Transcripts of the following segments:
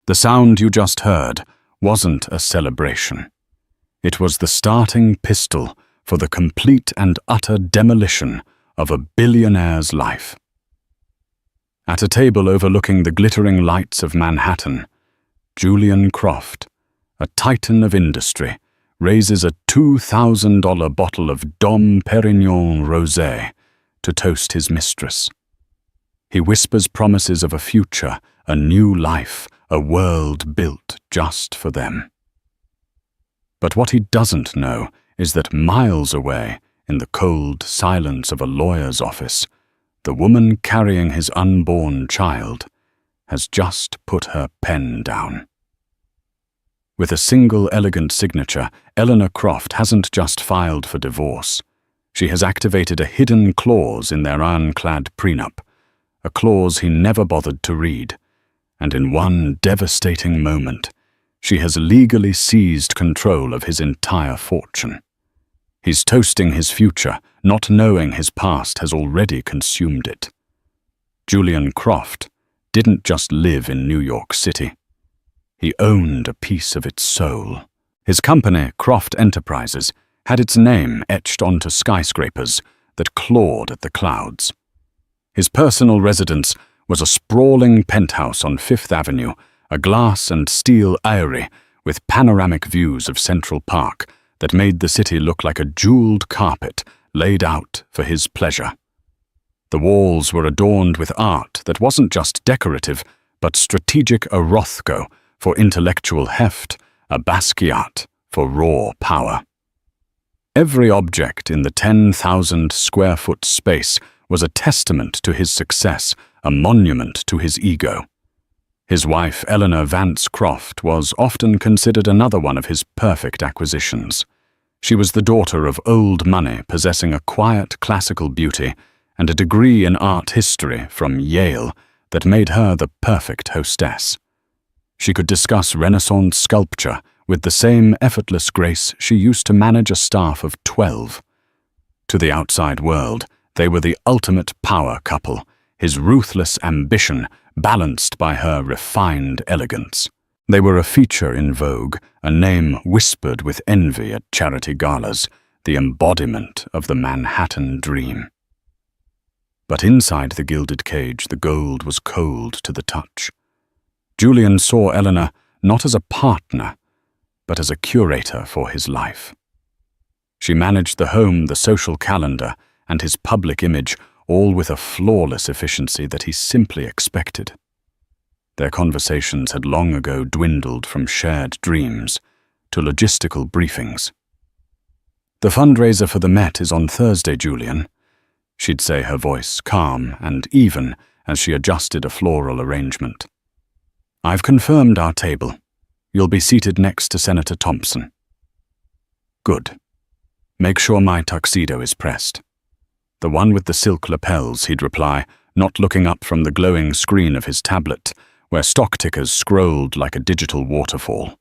The sound you just heard wasn't a celebration. It was the starting pistol for the complete and utter demolition of a billionaire's life. At a table overlooking the glittering lights of Manhattan, Julian Croft, a titan of industry, raises a $2,000 bottle of Dom Perignon Rosé to toast his mistress. He whispers promises of a future, a new life, a world built just for them. But what he doesn't know is that miles away, in the cold silence of a lawyer's office, the woman carrying his unborn child has just put her pen down. With a single elegant signature, Eleanor Croft hasn't just filed for divorce. She has activated a hidden clause in their ironclad prenup, a clause he never bothered to read, and in one devastating moment, she has legally seized control of his entire fortune. He's toasting his future, not knowing his past has already consumed it. Julian Croft didn't just live in New York City. He owned a piece of its soul. His company, Croft Enterprises, had its name etched onto skyscrapers that clawed at the clouds. His personal residence was a sprawling penthouse on Fifth Avenue, a glass and steel eyrie with panoramic views of Central Park that made the city look like a jeweled carpet laid out for his pleasure. The walls were adorned with art that wasn't just decorative, but strategic Rothko for intellectual heft, a Basquiat for raw power. Every object in the 10,000 square foot space was a testament to his success, a monument to his ego. His wife, Eleanor Vance Croft, was often considered another one of his perfect acquisitions. She was the daughter of old money, possessing a quiet classical beauty and a degree in art history from Yale that made her the perfect hostess. She could discuss Renaissance sculpture with the same effortless grace she used to manage a staff of 12. To the outside world, they were the ultimate power couple, his ruthless ambition balanced by her refined elegance. They were a feature in Vogue, a name whispered with envy at charity galas, the embodiment of the Manhattan dream. But inside the gilded cage, the gold was cold to the touch. Julian saw Eleanor not as a partner, but as a curator for his life. She managed the home, the social calendar, and his public image, all with a flawless efficiency that he simply expected. Their conversations had long ago dwindled from shared dreams to logistical briefings. "The fundraiser for the Met is on Thursday, Julian," she'd say, her voice calm and even as she adjusted a floral arrangement. "I've confirmed our table. You'll be seated next to Senator Thompson." "Good. Make sure my tuxedo is pressed." "The one with the silk lapels," he'd reply, not looking up from the glowing screen of his tablet, where stock tickers scrolled like a digital waterfall.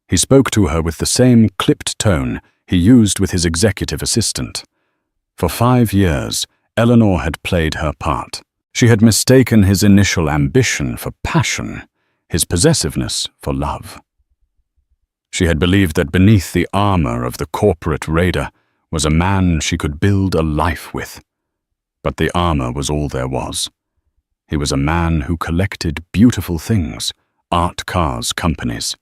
He spoke to her with the same clipped tone he used with his executive assistant. For 5 years, Eleanor had played her part. She had mistaken his initial ambition for passion, his possessiveness for love. She had believed that beneath the armor of the corporate raider was a man she could build a life with. But the armor was all there was. He was a man who collected beautiful things, art cars, companies,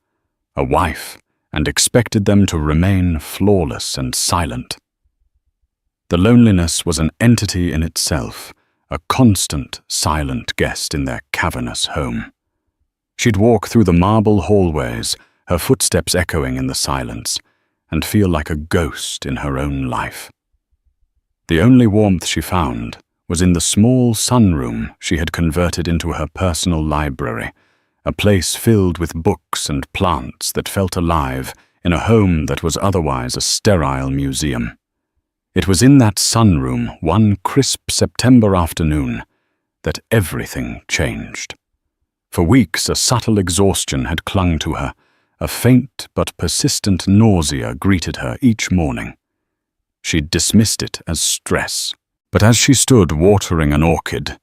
a wife, and expected them to remain flawless and silent. The loneliness was an entity in itself, a constant, silent guest in their cavernous home. She'd walk through the marble hallways, her footsteps echoing in the silence, and feel like a ghost in her own life. The only warmth she found was in the small sunroom she had converted into her personal library, a place filled with books and plants that felt alive in a home that was otherwise a sterile museum. It was in that sunroom, one crisp September afternoon, that everything changed. For weeks, a subtle exhaustion had clung to her. A faint but persistent nausea greeted her each morning. She'd dismissed it as stress, but as she stood watering an orchid,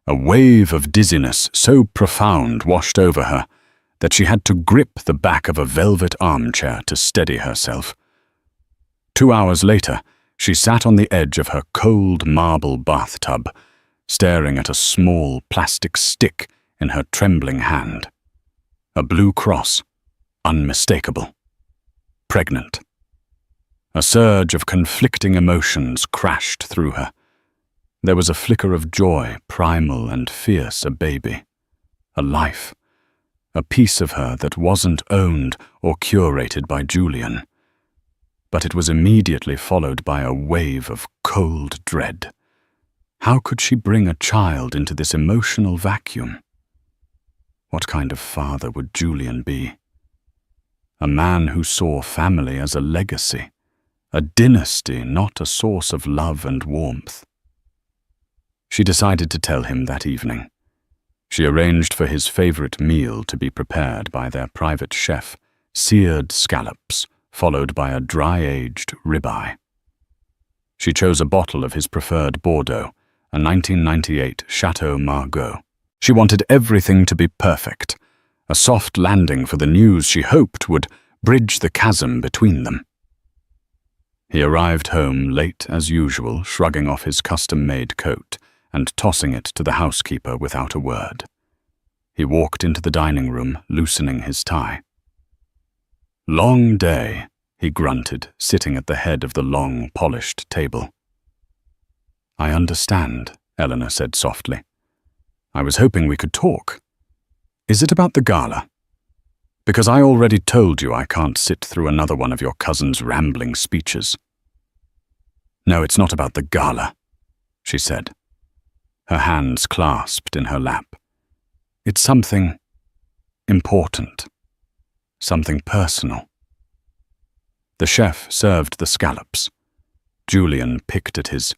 a wave of dizziness so profound washed over her that she had to grip the back of a velvet armchair to steady herself. 2 hours later, she sat on the edge of her cold marble bathtub, staring at a small plastic stick in her trembling hand. A blue cross, unmistakable. Pregnant. A surge of conflicting emotions crashed through her. There was a flicker of joy, primal and fierce, a baby. A life. A piece of her that wasn't owned or curated by Julian. But it was immediately followed by a wave of cold dread. How could she bring a child into this emotional vacuum? What kind of father would Julian be? A man who saw family as a legacy, a dynasty, not a source of love and warmth. She decided to tell him that evening. She arranged for his favorite meal to be prepared by their private chef, seared scallops, followed by a dry-aged ribeye. She chose a bottle of his preferred Bordeaux, a 1998 Chateau Margaux. She wanted everything to be perfect, a soft landing for the news she hoped would bridge the chasm between them. He arrived home late as usual, shrugging off his custom-made coat and tossing it to the housekeeper without a word. He walked into the dining room, loosening his tie. "Long day," he grunted, sitting at the head of the long, polished table. "I understand," Eleanor said softly. "I was hoping we could talk. Is it about the gala? Because I already told you I can't sit through another one of your cousin's rambling speeches." "No, it's not about the gala," she said, her hands clasped in her lap. "It's something important, something personal." The chef served the scallops. Julian picked at his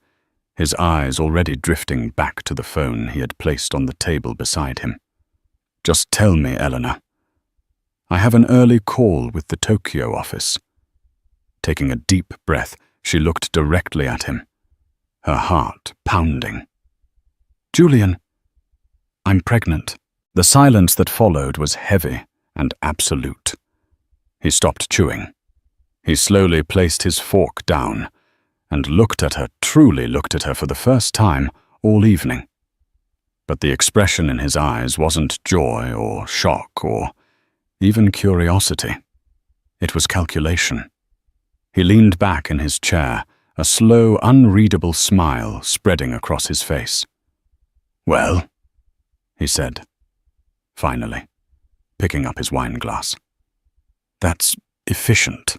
eyes already drifting back to the phone he had placed on the table beside him. "Just tell me, Eleanor. I have an early call with the Tokyo office." Taking a deep breath, she looked directly at him, her heart pounding. "Julian, I'm pregnant." The silence that followed was heavy and absolute. He stopped chewing. He slowly placed his fork down and looked at her, truly looked at her for the first time all evening. But the expression in his eyes wasn't joy or shock or even curiosity. It was calculation. He leaned back in his chair, a slow, unreadable smile spreading across his face. "Well," he said, finally, picking up his wineglass. "That's efficient."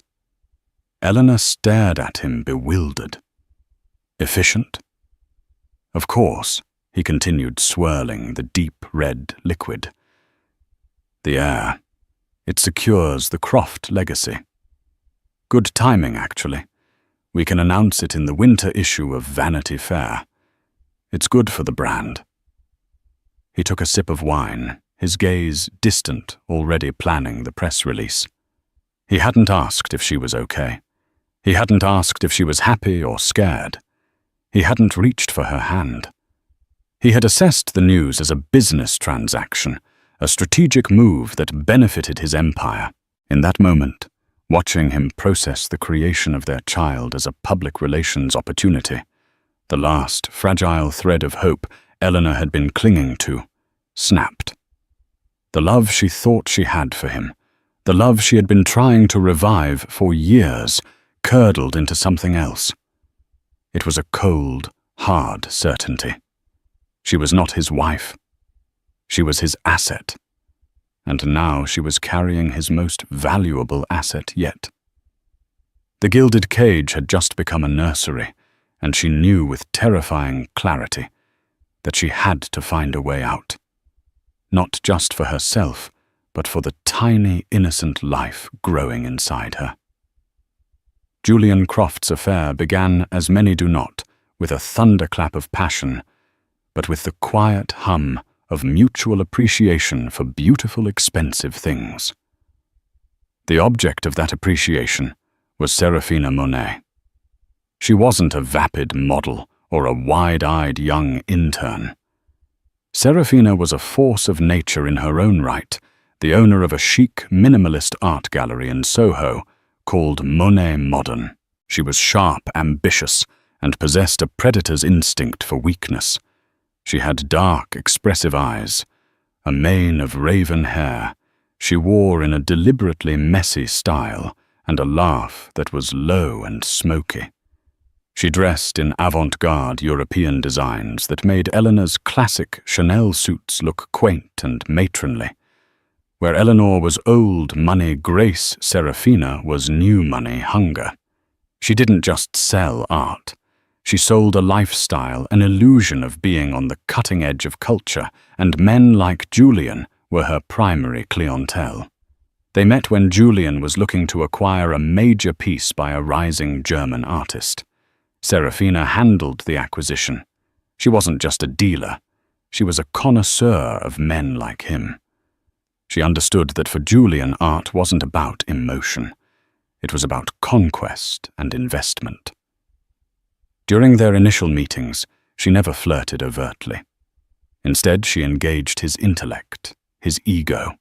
Eleanor stared at him, bewildered. "Efficient?" "Of course," he continued, swirling the deep red liquid. "The air. It secures the Croft legacy. Good timing, actually. We can announce it in the winter issue of Vanity Fair. It's good for the brand." He took a sip of wine, his gaze distant, already planning the press release. He hadn't asked if she was okay. He hadn't asked if she was happy or scared. He hadn't reached for her hand. He had assessed the news as a business transaction, a strategic move that benefited his empire. In that moment, watching him process the creation of their child as a public relations opportunity, the last fragile thread of hope Eleanor had been clinging to, snapped. The love she thought she had for him, the love she had been trying to revive for years, curdled into something else. It was a cold, hard certainty. She was not his wife. She was his asset. And now she was carrying his most valuable asset yet. The gilded cage had just become a nursery, and she knew with terrifying clarity that she had to find a way out. Not just for herself, but for the tiny, innocent life growing inside her. Julian Croft's affair began, as many do not, with a thunderclap of passion, but with the quiet hum of mutual appreciation for beautiful, expensive things. The object of that appreciation was Serafina Monet. She wasn't a vapid model or a wide-eyed young intern. Serafina was a force of nature in her own right the owner of a chic, minimalist art gallery in Soho called Monet Modern. She was sharp, ambitious, and possessed a predator's instinct for weakness. She had dark, expressive eyes, a mane of raven hair. She wore in a deliberately messy style, and a laugh that was low and smoky. She dressed in avant-garde European designs that made Eleanor's classic Chanel suits look quaint and matronly. Where Eleanor was old money grace, Serafina was new money hunger. She didn't just sell art. She sold a lifestyle, an illusion of being on the cutting edge of culture, and men like Julian were her primary clientele. They met when Julian was looking to acquire a major piece by a rising German artist. Serafina handled the acquisition. She wasn't just a dealer. She was a connoisseur of men like him. She understood that for Julian, art wasn't about emotion. It was about conquest and investment. During their initial meetings, she never flirted overtly. Instead, she engaged his intellect, his ego.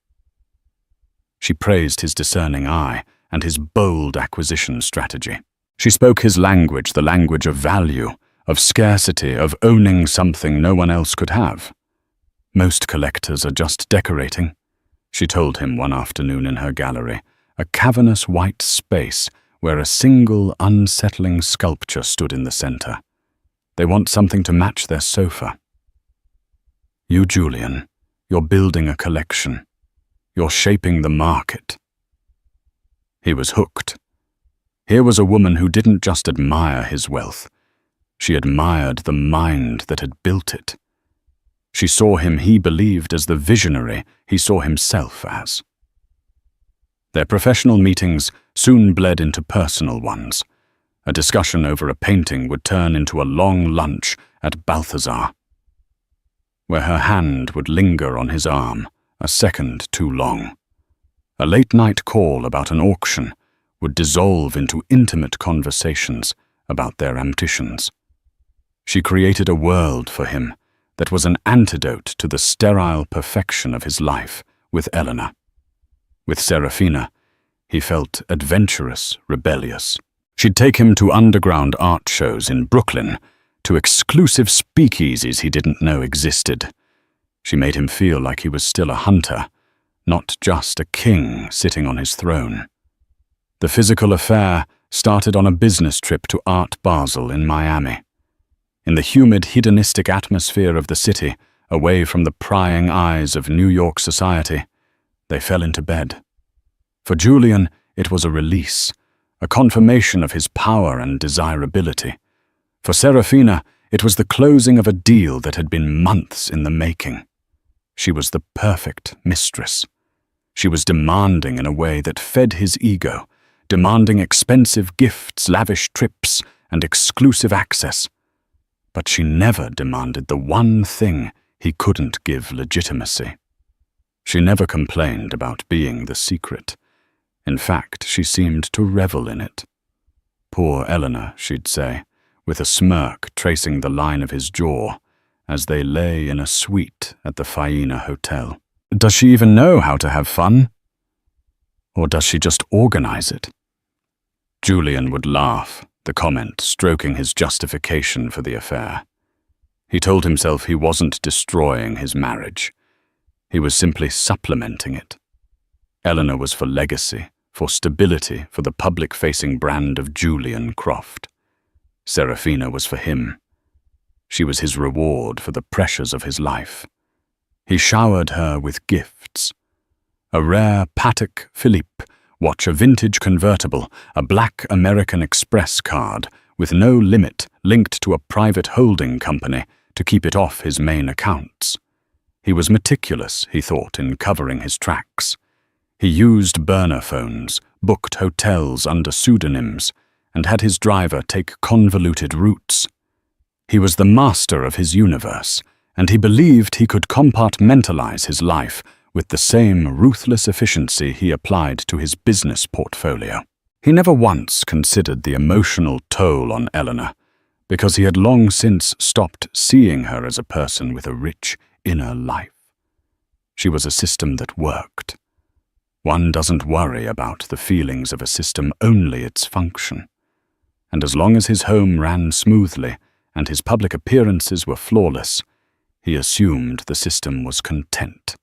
She praised his discerning eye and his bold acquisition strategy. She spoke his language, the language of value, of scarcity, of owning something no one else could have. Most collectors are just decorating, she told him one afternoon in her gallery, a cavernous white space where a single unsettling sculpture stood in the center. They want something to match their sofa. You, Julian, you're building a collection. You're shaping the market. He was hooked. Here was a woman who didn't just admire his wealth. She admired the mind that had built it. She saw him, he believed, as the visionary he saw himself as. Their professional meetings soon bled into personal ones. A discussion over a painting would turn into a long lunch at Balthazar, where her hand would linger on his arm, a second too long. A late-night call about an auction would dissolve into intimate conversations about their ambitions. She created a world for him that was an antidote to the sterile perfection of his life with Eleanor. With Serafina, he felt adventurous, rebellious. She'd take him to underground art shows in Brooklyn, to exclusive speakeasies he didn't know existed. She made him feel like he was still a hunter, not just a king sitting on his throne. The physical affair started on a business trip to Art Basel in Miami. In the humid, hedonistic atmosphere of the city, away from the prying eyes of New York society, they fell into bed. For Julian, it was a release, a confirmation of his power and desirability. For Serafina, it was the closing of a deal that had been months in the making. She was the perfect mistress. She was demanding in a way that fed his ego, demanding expensive gifts, lavish trips, and exclusive access. But she never demanded the one thing he couldn't give legitimacy. She never complained about being the secret. In fact, she seemed to revel in it. Poor Eleanor, she'd say, with a smirk tracing the line of his jaw, as they lay in a suite at the Faena Hotel. Does she even know how to have fun? Or does she just organize it? Julian would laugh, the comment stroking his justification for the affair. He told himself he wasn't destroying his marriage. He was simply supplementing it. Eleanor was for legacy, for stability, for the public-facing brand of Julian Croft. Serafina was for him. She was his reward for the pressures of his life. He showered her with gifts. A rare Patek Philippe watch, a vintage convertible, a black American Express card with no limit linked to a private holding company to keep it off his main accounts. He was meticulous, he thought, in covering his tracks. He used burner phones, booked hotels under pseudonyms, and had his driver take convoluted routes. He was the master of his universe, and he believed he could compartmentalize his life with the same ruthless efficiency he applied to his business portfolio. He never once considered the emotional toll on Eleanor, because he had long since stopped seeing her as a person with a rich inner life. She was a system that worked, One doesn't worry about the feelings of a system, only its function. And as long as his home ran smoothly and his public appearances were flawless, he assumed the system was content.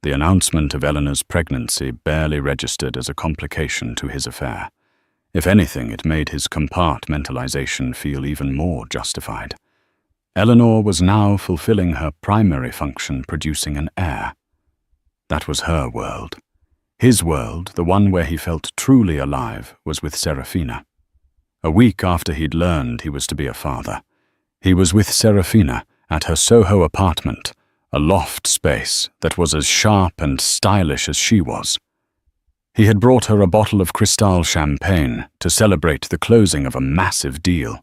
The announcement of Eleanor's pregnancy barely registered as a complication to his affair. If anything, it made his compartmentalization feel even more justified. Eleanor was now fulfilling her primary function, producing an heir. That was her world. His world, the one where he felt truly alive, was with Serafina. A week after he'd learned he was to be a father, he was with Serafina at her Soho apartment, a loft space that was as sharp and stylish as she was. He had brought her a bottle of Cristal champagne to celebrate the closing of a massive deal.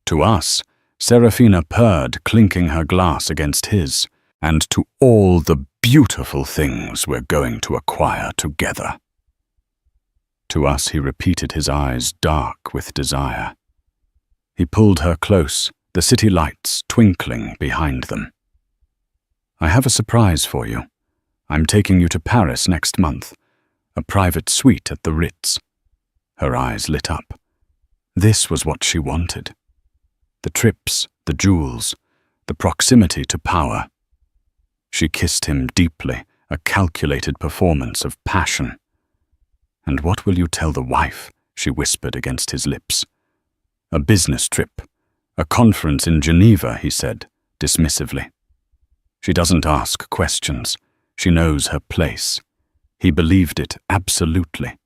To us, Serafina purred, clinking her glass against his, and to all the beautiful things we're going to acquire together. To us, he repeated, his eyes dark with desire. He pulled her close, the city lights twinkling behind them. I have a surprise for you. I'm taking you to Paris next month, a private suite at the Ritz. Her eyes lit up. This was what she wanted. The trips, the jewels, the proximity to power. She kissed him deeply, a calculated performance of passion. And what will you tell the wife? She whispered against his lips. A business trip, a conference in Geneva, he said, dismissively. She doesn't ask questions. She knows her place. He believed it absolutely.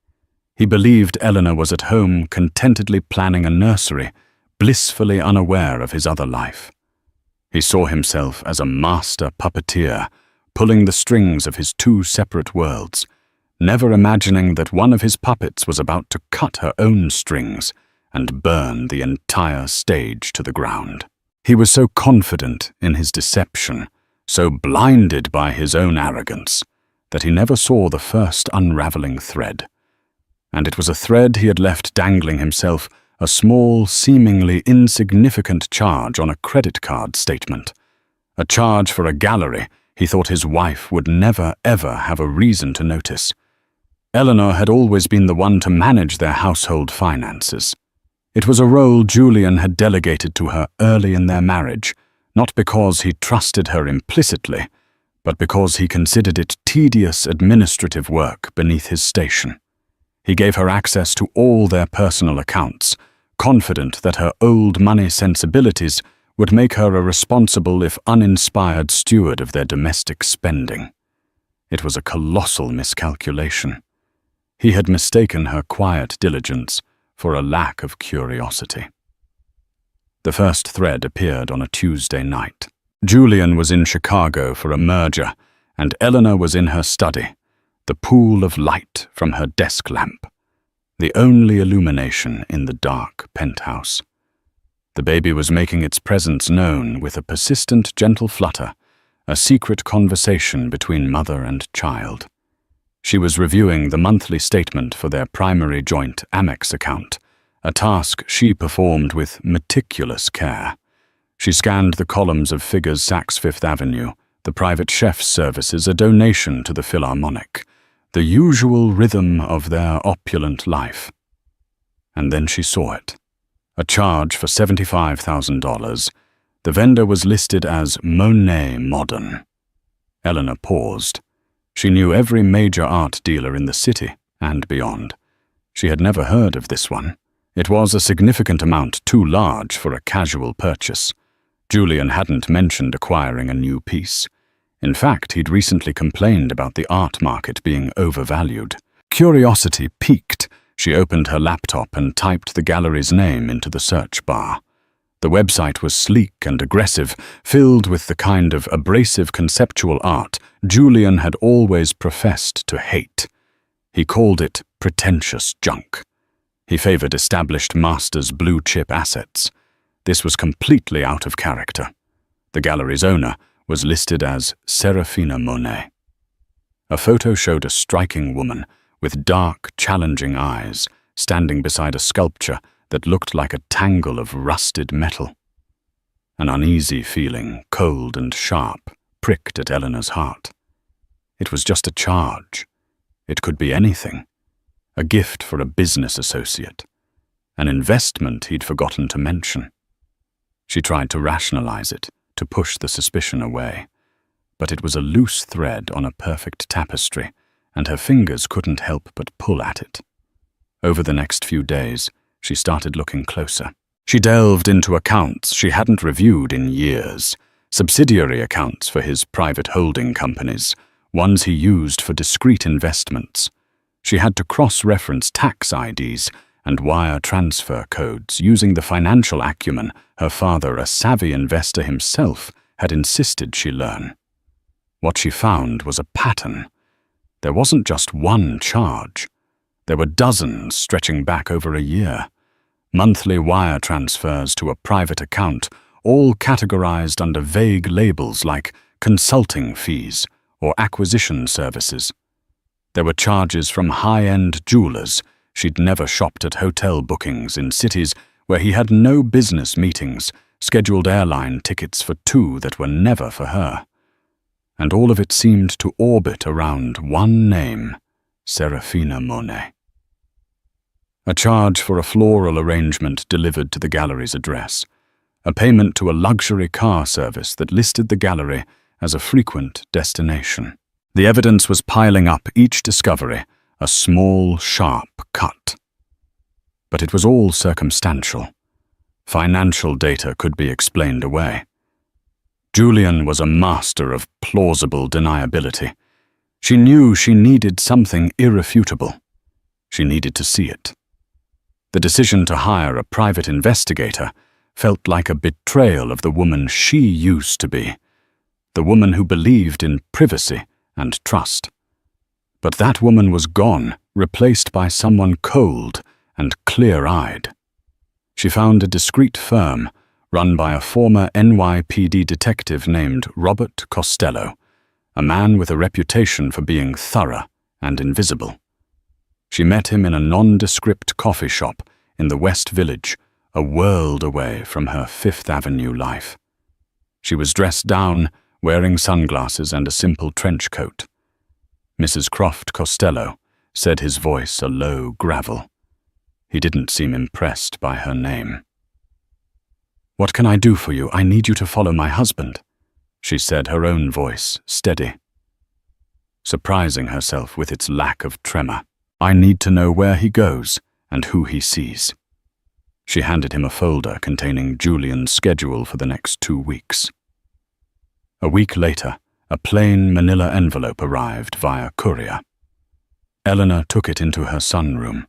He believed Eleanor was at home contentedly planning a nursery, blissfully unaware of his other life. He saw himself as a master puppeteer, pulling the strings of his two separate worlds, never imagining that one of his puppets was about to cut her own strings and burn the entire stage to the ground. He was so confident in his deception, so blinded by his own arrogance, that he never saw the first unraveling thread. And it was a thread he had left dangling himself, a small, seemingly insignificant charge on a credit card statement. A charge for a gallery he thought his wife would never, ever have a reason to notice. Eleanor had always been the one to manage their household finances. It was a role Julian had delegated to her early in their marriage, not because he trusted her implicitly, but because he considered it tedious administrative work beneath his station. He gave her access to all their personal accounts, confident that her old money sensibilities would make her a responsible if uninspired steward of their domestic spending. It was a colossal miscalculation. He had mistaken her quiet diligence for a lack of curiosity. The first thread appeared on a Tuesday night. Julian was in Chicago for a merger, and Eleanor was in her study, the pool of light from her desk lamp, the only illumination in the dark penthouse. The baby was making its presence known with a persistent, gentle flutter, a secret conversation between mother and child. She was reviewing the monthly statement for their primary joint Amex account, a task she performed with meticulous care. She scanned the columns of figures Saks Fifth Avenue, the private chef's services, a donation to the Philharmonic, the usual rhythm of their opulent life. And then she saw it. A charge for $75,000. The vendor was listed as Monet Modern. Eleanor paused. She knew every major art dealer in the city and beyond. She had never heard of this one. It was a significant amount too large for a casual purchase. Julian hadn't mentioned acquiring a new piece. In fact, he'd recently complained about the art market being overvalued. Curiosity piqued. She opened her laptop and typed the gallery's name into the search bar. The website was sleek and aggressive, filled with the kind of abrasive conceptual art Julian had always professed to hate. He called it pretentious junk. He favored established masters' blue-chip assets. This was completely out of character. The gallery's owner was listed as Serafina Monet. A photo showed a striking woman with dark, challenging eyes standing beside a sculpture that looked like a tangle of rusted metal. An uneasy feeling, cold and sharp, pricked at Eleanor's heart. It was just a charge. It could be anything. A gift for a business associate. An investment he'd forgotten to mention. She tried to rationalize it, to push the suspicion away. But it was a loose thread on a perfect tapestry, and her fingers couldn't help but pull at it. Over the next few days, she started looking closer. She delved into accounts she hadn't reviewed in years, subsidiary accounts for his private holding companies, ones he used for discrete investments. She had to cross-reference tax IDs and wire transfer codes using the financial acumen her father, a savvy investor himself, had insisted she learn. What she found was a pattern. There wasn't just one charge. There were dozens stretching back over a year. Monthly wire transfers to a private account, all categorized under vague labels like consulting fees or acquisition services. There were charges from high-end jewelers. She'd never shopped at hotel bookings in cities where he had no business meetings, scheduled airline tickets for two that were never for her. And all of it seemed to orbit around one name, Serafina Monet. A charge for a floral arrangement delivered to the gallery's address. A payment to a luxury car service that listed the gallery as a frequent destination. The evidence was piling up, each discovery a small, sharp cut. But it was all circumstantial. Financial data could be explained away. Julian was a master of plausible deniability. She knew she needed something irrefutable. She needed to see it. The decision to hire a private investigator felt like a betrayal of the woman she used to be, the woman who believed in privacy and trust. But that woman was gone, replaced by someone cold and clear-eyed. She found a discreet firm run by a former NYPD detective named Robert Costello, a man with a reputation for being thorough and invisible. She met him in a nondescript coffee shop in the West Village, a world away from her Fifth Avenue life. She was dressed down, wearing sunglasses and a simple trench coat. Mrs. Croft Costello, said his voice a low gravel. He didn't seem impressed by her name. "What can I do for you? I need you to follow my husband," she said, her own voice steady, surprising herself with its lack of tremor. "I need to know where he goes and who he sees." She handed him a folder containing Julian's schedule for the next 2 weeks. A week later, a plain manila envelope arrived via courier. Eleanor took it into her sunroom,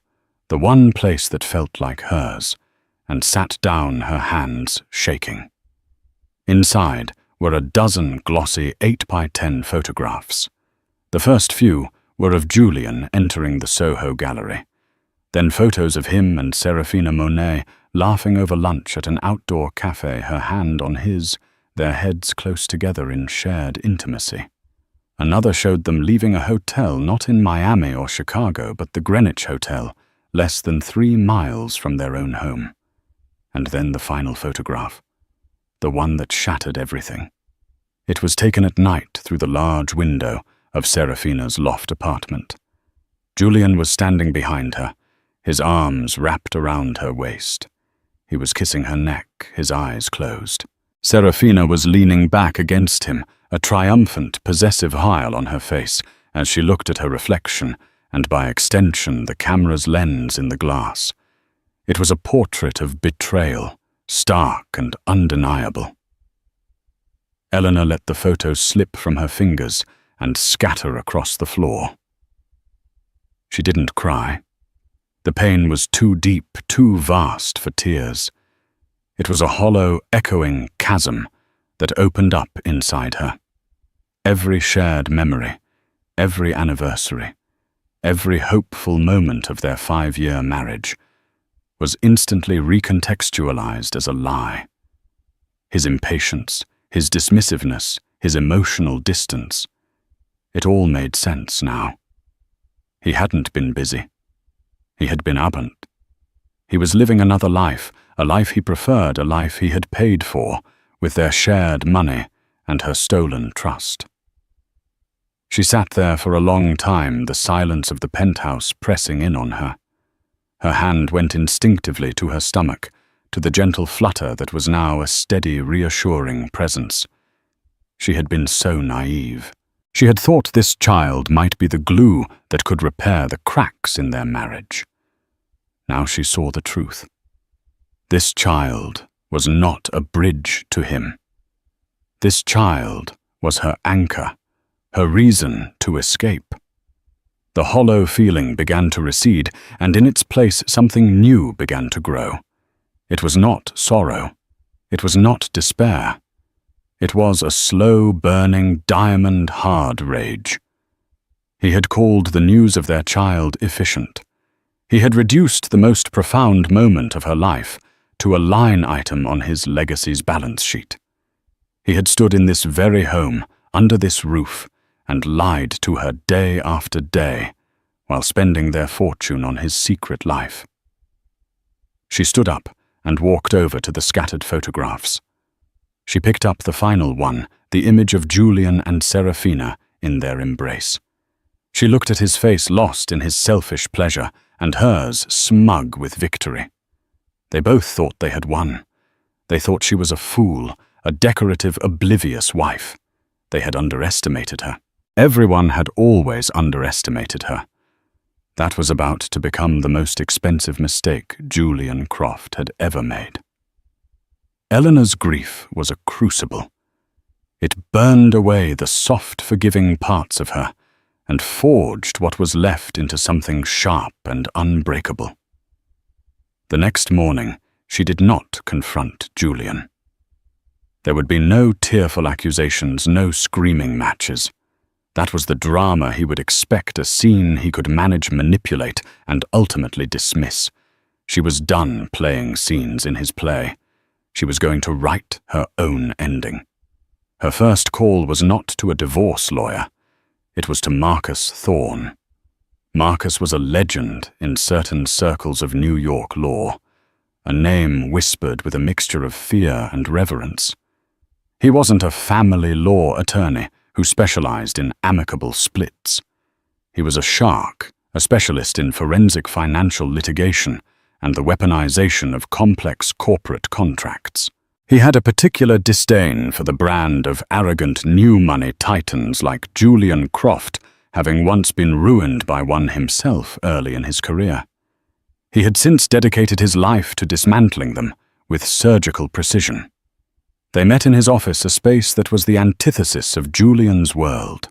the one place that felt like hers, and sat down, her hands shaking. Inside were a dozen glossy 8x10 photographs. The first few were of Julian entering the Soho gallery, then photos of him and Serafina Monet laughing over lunch at an outdoor cafe, her hand on his, their heads close together in shared intimacy. Another showed them leaving a hotel not in Miami or Chicago, but the Greenwich Hotel, less than 3 miles from their own home. And then the final photograph, the one that shattered everything. It was taken at night through the large window of Serafina's loft apartment. Julian was standing behind her, his arms wrapped around her waist. He was kissing her neck, his eyes closed. Serafina was leaning back against him, a triumphant, possessive smile on her face as she looked at her reflection and, by extension, the camera's lens in the glass. It was a portrait of betrayal, stark and undeniable. Eleanor let the photo slip from her fingers and scatter across the floor. She didn't cry. The pain was too deep, too vast for tears. It was a hollow, echoing chasm that opened up inside her. Every shared memory, every anniversary, every hopeful moment of their 5-year marriage was instantly recontextualized as a lie. His impatience, his dismissiveness, his emotional distance. It all made sense now. He hadn't been busy. He had been absent. He was living another life, a life he preferred, a life he had paid for, with their shared money and her stolen trust. She sat there for a long time, the silence of the penthouse pressing in on her. Her hand went instinctively to her stomach, to the gentle flutter that was now a steady, reassuring presence. She had been so naive. She had thought this child might be the glue that could repair the cracks in their marriage. Now she saw the truth. This child was not a bridge to him. This child was her anchor, her reason to escape. The hollow feeling began to recede, and in its place something new began to grow. It was not sorrow. It was not despair. It was a slow-burning, diamond-hard rage. He had called the news of their child efficient. He had reduced the most profound moment of her life to a line item on his legacy's balance sheet. He had stood in this very home, under this roof, and lied to her day after day, while spending their fortune on his secret life. She stood up and walked over to the scattered photographs. She picked up the final one, the image of Julian and Serafina in their embrace. She looked at his face lost in his selfish pleasure, and hers smug with victory. They both thought they had won. They thought she was a fool, a decorative, oblivious wife. They had underestimated her. Everyone had always underestimated her. That was about to become the most expensive mistake Julian Croft had ever made. Eleanor's grief was a crucible. It burned away the soft, forgiving parts of her and forged what was left into something sharp and unbreakable. The next morning, she did not confront Julian. There would be no tearful accusations, no screaming matches. That was the drama he would expect, a scene he could manage, manipulate, and ultimately dismiss. She was done playing scenes in his play. She was going to write her own ending. Her first call was not to a divorce lawyer. It was to Marcus Thorne. Marcus was a legend in certain circles of New York law, a name whispered with a mixture of fear and reverence. He wasn't a family law attorney who specialized in amicable splits. He was a shark, a specialist in forensic financial litigation and the weaponization of complex corporate contracts. He had a particular disdain for the brand of arrogant new money titans like Julian Croft, having once been ruined by one himself early in his career. He had since dedicated his life to dismantling them with surgical precision. They met in his office, a space that was the antithesis of Julian's world.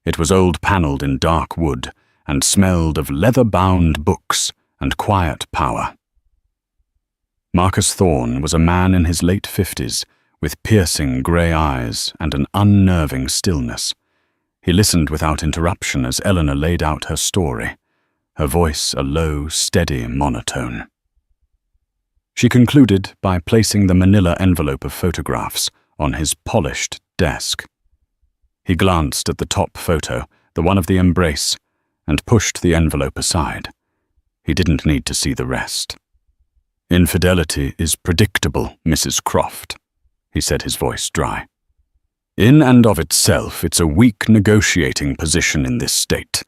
It was old-paneled in dark wood and smelled of leather-bound books and quiet power. Marcus Thorne was a man in his late 50s, with piercing grey eyes and an unnerving stillness. He listened without interruption as Eleanor laid out her story, her voice a low, steady monotone. She concluded by placing the manila envelope of photographs on his polished desk. He glanced at the top photo, the one of the embrace, and pushed the envelope aside. He didn't need to see the rest. "Infidelity is predictable, Mrs. Croft," he said, his voice dry. "In and of itself, it's a weak negotiating position in this state.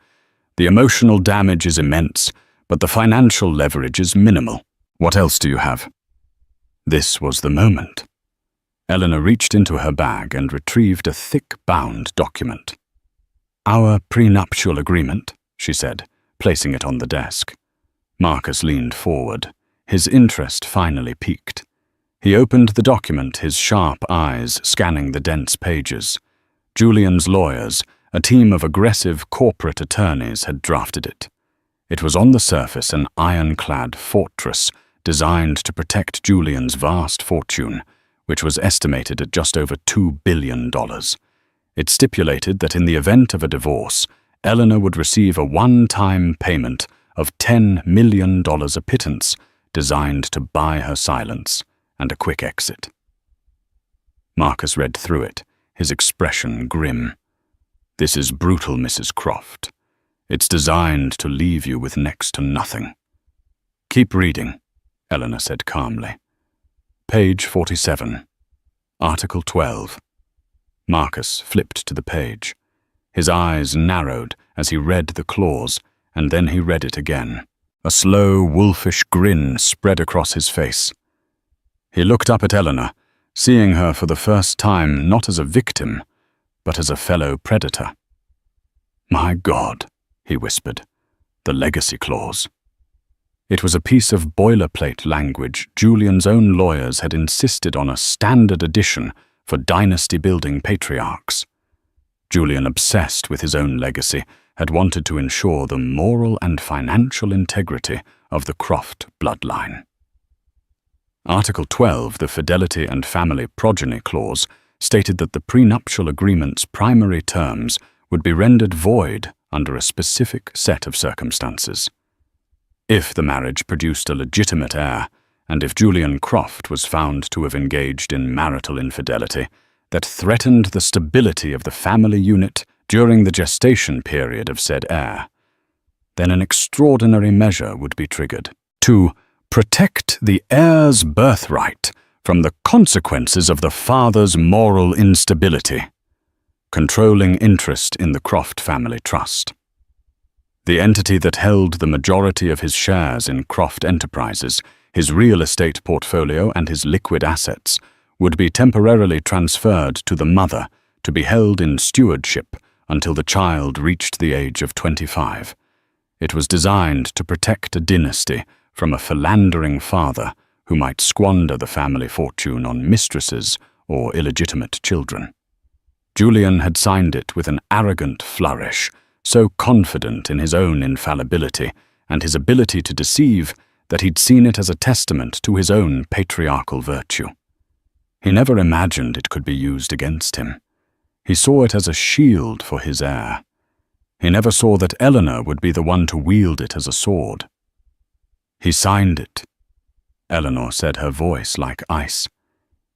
The emotional damage is immense, but the financial leverage is minimal. What else do you have?" This was the moment. Eleanor reached into her bag and retrieved a thick-bound document. "Our prenuptial agreement," she said, placing it on the desk. Marcus leaned forward. His interest finally piqued. He opened the document, his sharp eyes scanning the dense pages. Julian's lawyers, a team of aggressive corporate attorneys, had drafted it. It was on the surface an ironclad fortress designed to protect Julian's vast fortune, which was estimated at just over $2 billion. It stipulated that in the event of a divorce, Eleanor would receive a one-time payment of $10 million a pittance, designed to buy her silence and a quick exit. Marcus read through it, his expression grim. "This is brutal, Mrs. Croft. It's designed to leave you with next to nothing." "Keep reading," Eleanor said calmly. Page 47. Article 12. Marcus flipped to the page. His eyes narrowed as he read the clause, and then he read it again. A slow, wolfish grin spread across his face. He looked up at Eleanor, seeing her for the first time not as a victim, but as a fellow predator. "My God," he whispered, "the legacy clause." It was a piece of boilerplate language Julian's own lawyers had insisted on, a standard edition for dynasty-building patriarchs. Julian, obsessed with his own legacy, had wanted to ensure the moral and financial integrity of the Croft bloodline. Article 12, the Fidelity and Family Progeny Clause, stated that the prenuptial agreement's primary terms would be rendered void under a specific set of circumstances. If the marriage produced a legitimate heir, and if Julian Croft was found to have engaged in marital infidelity that threatened the stability of the family unit during the gestation period of said heir, then an extraordinary measure would be triggered to protect the heir's birthright from the consequences of the father's moral instability, controlling interest in the Croft family trust. The entity that held the majority of his shares in Croft Enterprises, his real estate portfolio and his liquid assets, would be temporarily transferred to the mother to be held in stewardship until the child reached the age of 25. It was designed to protect a dynasty from a philandering father who might squander the family fortune on mistresses or illegitimate children. Julian had signed it with an arrogant flourish, so confident in his own infallibility and his ability to deceive that he'd seen it as a testament to his own patriarchal virtue. He never imagined it could be used against him. He saw it as a shield for his heir. He never saw that Eleanor would be the one to wield it as a sword. "He signed it," Eleanor said, her voice like ice.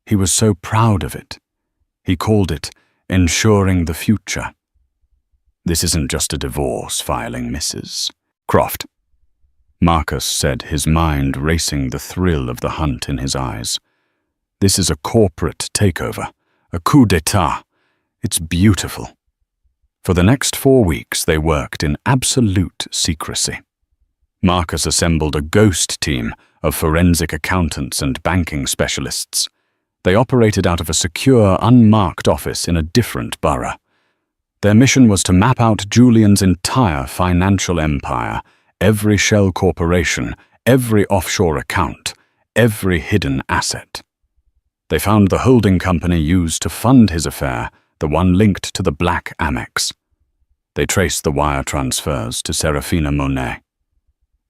"He was so proud of it. He called it ensuring the future. This isn't just a divorce filing, Mrs. Croft," Marcus said, his mind racing, the thrill of the hunt in his eyes. "This is a corporate takeover, a coup d'etat. It's beautiful." For the next 4 weeks, they worked in absolute secrecy. Marcus assembled a ghost team of forensic accountants and banking specialists. They operated out of a secure, unmarked office in a different borough. Their mission was to map out Julian's entire financial empire, every shell corporation, every offshore account, every hidden asset. They found the holding company used to fund his affair, the one linked to the Black Amex. They traced the wire transfers to Serafina Monet.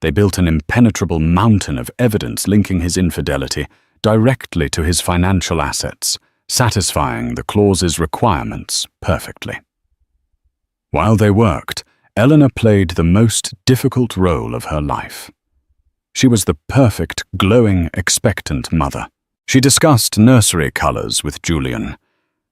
They built an impenetrable mountain of evidence linking his infidelity directly to his financial assets, satisfying the clause's requirements perfectly. While they worked, Eleanor played the most difficult role of her life. She was the perfect, glowing, expectant mother. She discussed nursery colors with Julian,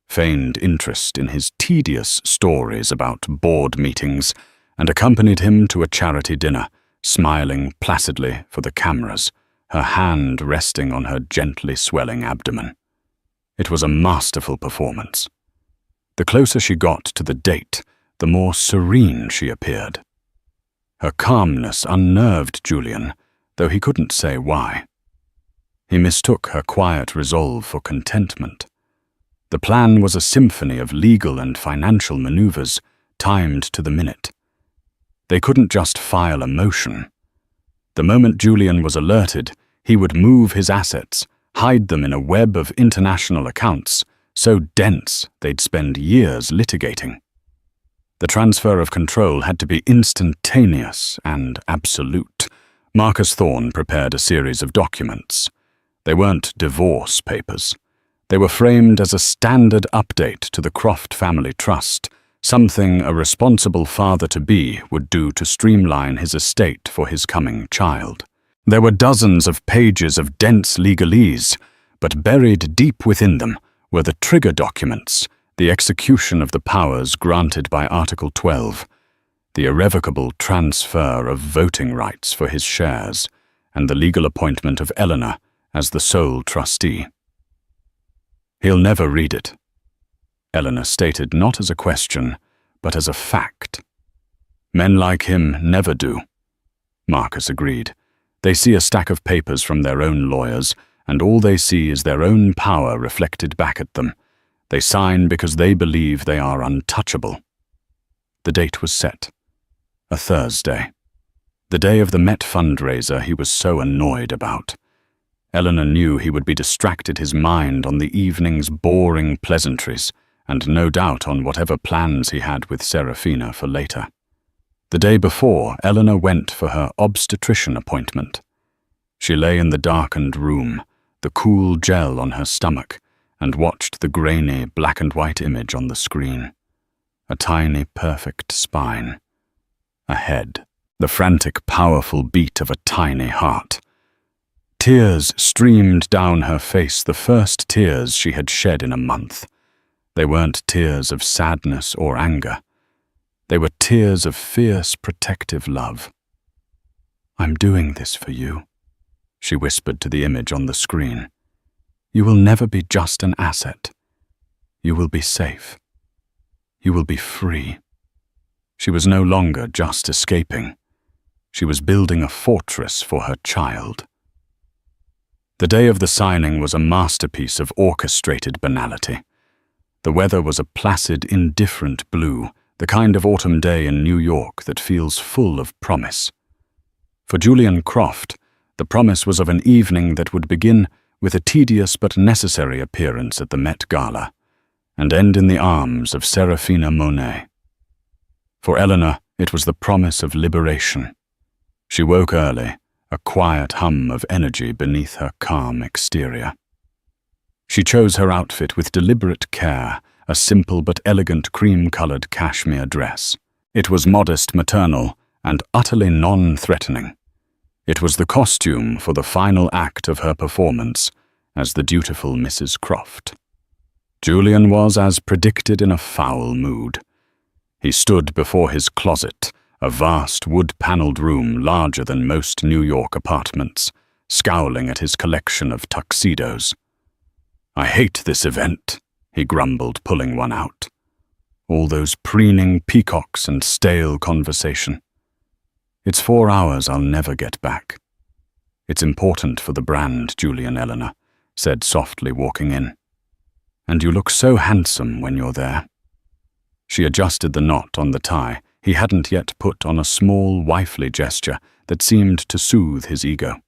feigned interest in his tedious stories about board meetings, and accompanied him to a charity dinner, smiling placidly for the cameras, her hand resting on her gently swelling abdomen. It was a masterful performance. The closer she got to the date, the more serene she appeared. Her calmness unnerved Julian, though he couldn't say why. He mistook her quiet resolve for contentment. The plan was a symphony of legal and financial maneuvers, timed to the minute. They couldn't just file a motion. The moment Julian was alerted, he would move his assets, hide them in a web of international accounts, so dense they'd spend years litigating. The transfer of control had to be instantaneous and absolute. Marcus Thorne prepared a series of documents. They weren't divorce papers. They were framed as a standard update to the Croft family trust, something a responsible father-to-be would do to streamline his estate for his coming child. There were dozens of pages of dense legalese, but buried deep within them were the trigger documents, the execution of the powers granted by Article 12, the irrevocable transfer of voting rights for his shares, and the legal appointment of Eleanor as the sole trustee. "He'll never read it," Eleanor stated, not as a question, but as a fact. Men like him never do. Marcus agreed. They see a stack of papers from their own lawyers, and all they see is their own power reflected back at them. They sign because they believe they are untouchable. The date was set. A Thursday. The day of the Met fundraiser he was so annoyed about. Eleanor knew he would be distracted his mind on the evening's boring pleasantries, and no doubt on whatever plans he had with Serafina for later. The day before, Eleanor went for her obstetrician appointment. She lay in the darkened room, the cool gel on her stomach, and watched the grainy black and white image on the screen. A tiny, perfect spine. A head. The frantic, powerful beat of a tiny heart. Tears streamed down her face, the first tears she had shed in a month. They weren't tears of sadness or anger. They were tears of fierce, protective love. "I'm doing this for you," she whispered to the image on the screen. "You will never be just an asset. You will be safe. You will be free." She was no longer just escaping. She was building a fortress for her child. The day of the signing was a masterpiece of orchestrated banality. The weather was a placid, indifferent blue, the kind of autumn day in New York that feels full of promise. For Julian Croft, the promise was of an evening that would begin with a tedious but necessary appearance at the Met Gala, and end in the arms of Serafina Monet. For Eleanor, it was the promise of liberation. She woke early, a quiet hum of energy beneath her calm exterior. She chose her outfit with deliberate care, a simple but elegant cream-colored cashmere dress. It was modest, maternal, and utterly non-threatening. It was the costume for the final act of her performance as the dutiful Mrs. Croft. Julian was, as predicted, in a foul mood. He stood before his closet, a vast wood-paneled room larger than most New York apartments, scowling at his collection of tuxedos. "I hate this event," he grumbled, pulling one out. "All those preening peacocks and stale conversation. It's 4 hours I'll never get back. It's important for the brand, Julian," Eleanor said softly, walking in. "And you look so handsome when you're there." She adjusted the knot on the tie. He hadn't yet put on a small, wifely gesture that seemed to soothe his ego.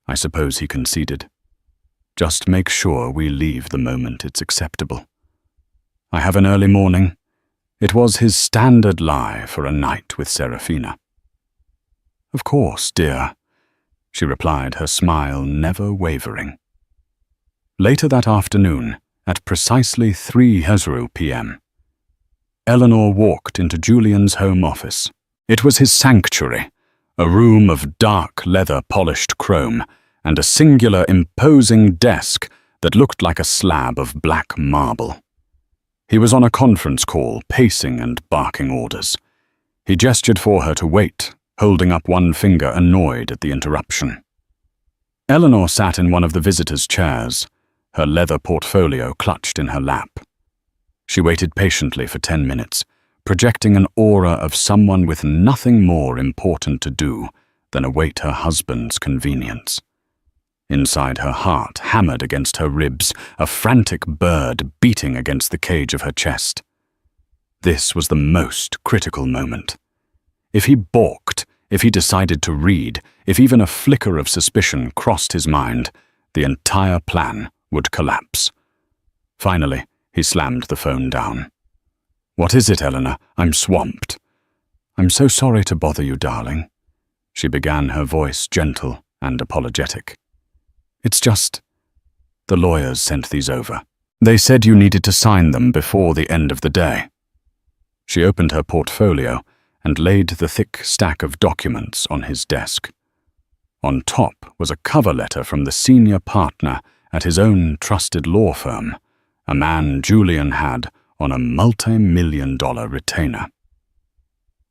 "I suppose," he conceded. "Just make sure we leave the moment it's acceptable. I have an early morning." It was his standard lie for a night with Serafina. "Of course, dear," she replied, her smile never wavering. Later that afternoon, at precisely 3:00 p.m., Eleanor walked into Julian's home office. It was his sanctuary, a room of dark leather-polished chrome, and a singular, imposing desk that looked like a slab of black marble. He was on a conference call, pacing and barking orders. He gestured for her to wait, holding up one finger, annoyed at the interruption. Eleanor sat in one of the visitors' chairs, her leather portfolio clutched in her lap. She waited patiently for 10 minutes, projecting an aura of someone with nothing more important to do than await her husband's convenience. Inside, her heart hammered against her ribs, a frantic bird beating against the cage of her chest. This was the most critical moment. If he balked, if he decided to read, if even a flicker of suspicion crossed his mind, the entire plan would collapse. Finally, he slammed the phone down. "What is it, Eleanor? I'm swamped." "I'm so sorry to bother you, darling." She began, her voice gentle and apologetic. "It's just, the lawyers sent these over. They said you needed to sign them before the end of the day." She opened her portfolio and laid the thick stack of documents on his desk. On top was a cover letter from the senior partner at his own trusted law firm, a man Julian had on a multi-million-dollar retainer.